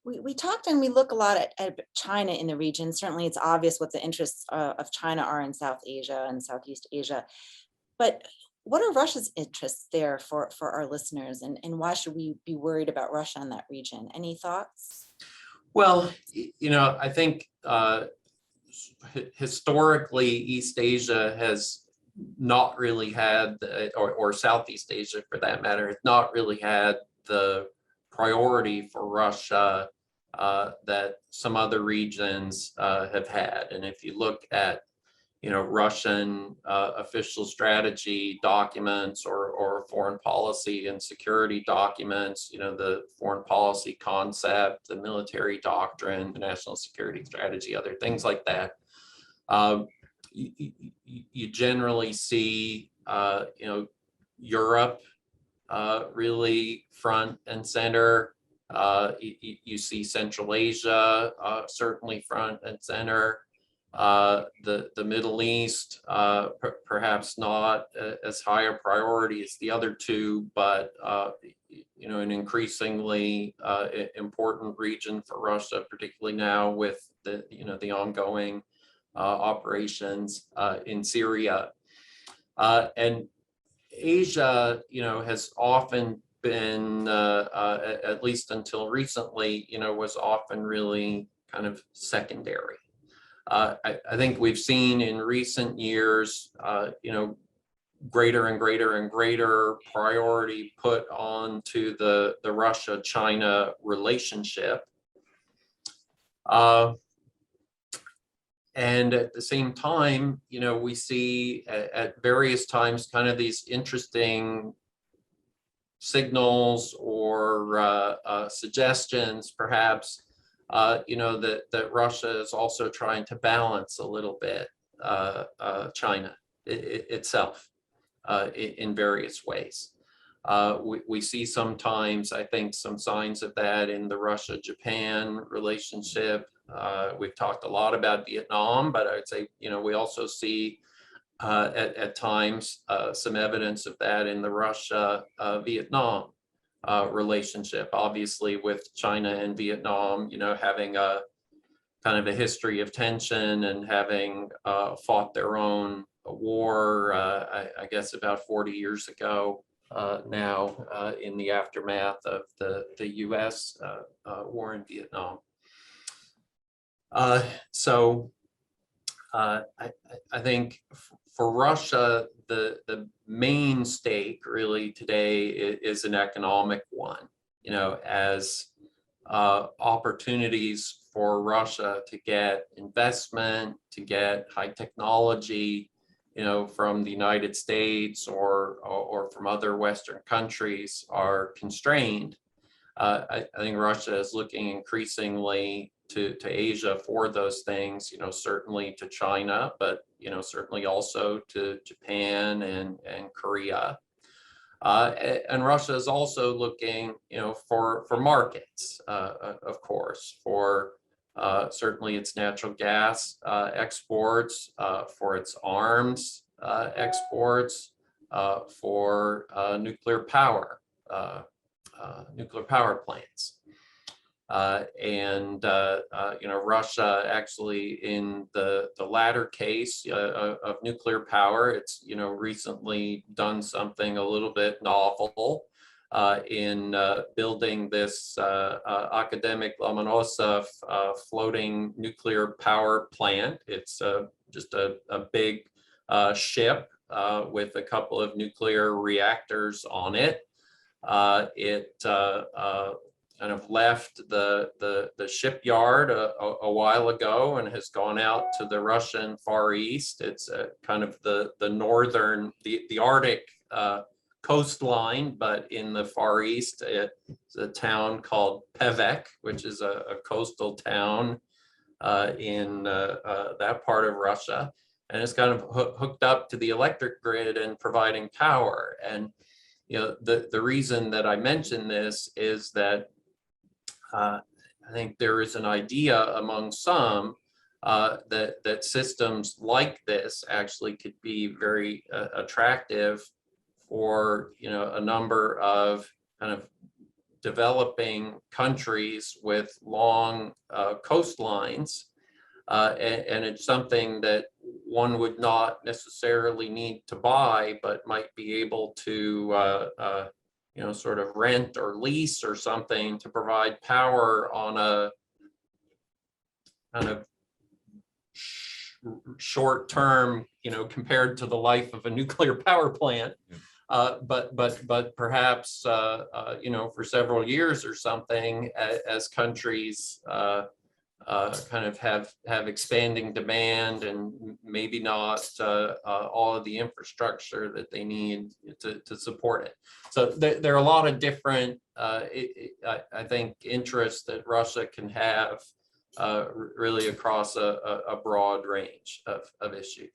We talked and we look a lot at China in the region. Certainly, it's obvious what the interests of China are in South Asia and Southeast Asia. But what are Russia's interests there for our listeners, and why should we be worried about Russia in that region? Any thoughts? Well, I think historically, East Asia has not really had, or Southeast Asia for that matter, has not really had the priority for Russia that some other regions have had. And if you look at Russian official strategy documents or foreign policy and security documents, the foreign policy concept, the military doctrine, the national security strategy, other things like that. You generally see, Europe really front and center. You see Central Asia certainly front and center. The Middle East, perhaps not as high a priority as the other two, but an increasingly important region for Russia, particularly now with the ongoing operations in Syria. And Asia, has often been, at least until recently, was often really kind of secondary. I think we've seen in recent years, greater and greater and greater priority put on to the Russia-China relationship. And at the same time, we see at various times kind of these interesting signals or suggestions, perhaps, that Russia is also trying to balance a little bit China itself in various ways. We see sometimes, I think, some signs of that in the Russia-Japan relationship. We've talked a lot about Vietnam, but I would say, we also see at times some evidence of that in the Russia-Vietnam relationship, obviously with China and Vietnam, having a kind of a history of tension and having fought their own war, I guess about 40 years ago now, in the aftermath of the US war in Vietnam. So I think for Russia, the main stake really today is an economic one, as opportunities for Russia to get investment, to get high technology, from the United States or from other Western countries are constrained. I think Russia is looking increasingly to Asia for those things, certainly to China, but, certainly also to Japan and Korea. And Russia is also looking, for markets, of course, for certainly its natural gas exports, for its arms exports, for nuclear power plants. And Russia actually in the latter case of nuclear power, it's recently done something a little bit novel in building this academic Lomonosov floating nuclear power plant. It's just a big ship with a couple of nuclear reactors on it. It kind of left the shipyard a while ago and has gone out to the Russian Far East. It's kind of the northern, the Arctic coastline, but in the Far East, it's a town called Pevek, which is a coastal town in that part of Russia. And it's kind of hooked up to the electric grid and providing power. And the reason that I mention this is that I think there is an idea among some that systems like this actually could be very attractive for a number of kind of developing countries with long coastlines. And it's something that one would not necessarily need to buy, but might be able to, sort of rent or lease or something to provide power on a kind of short term, compared to the life of a nuclear power plant. But perhaps, for several years or something, as countries kind of have expanding demand and maybe not all of the infrastructure that they need to support it. So there are a lot of different, I think, interests that Russia can have really across a broad range of issues.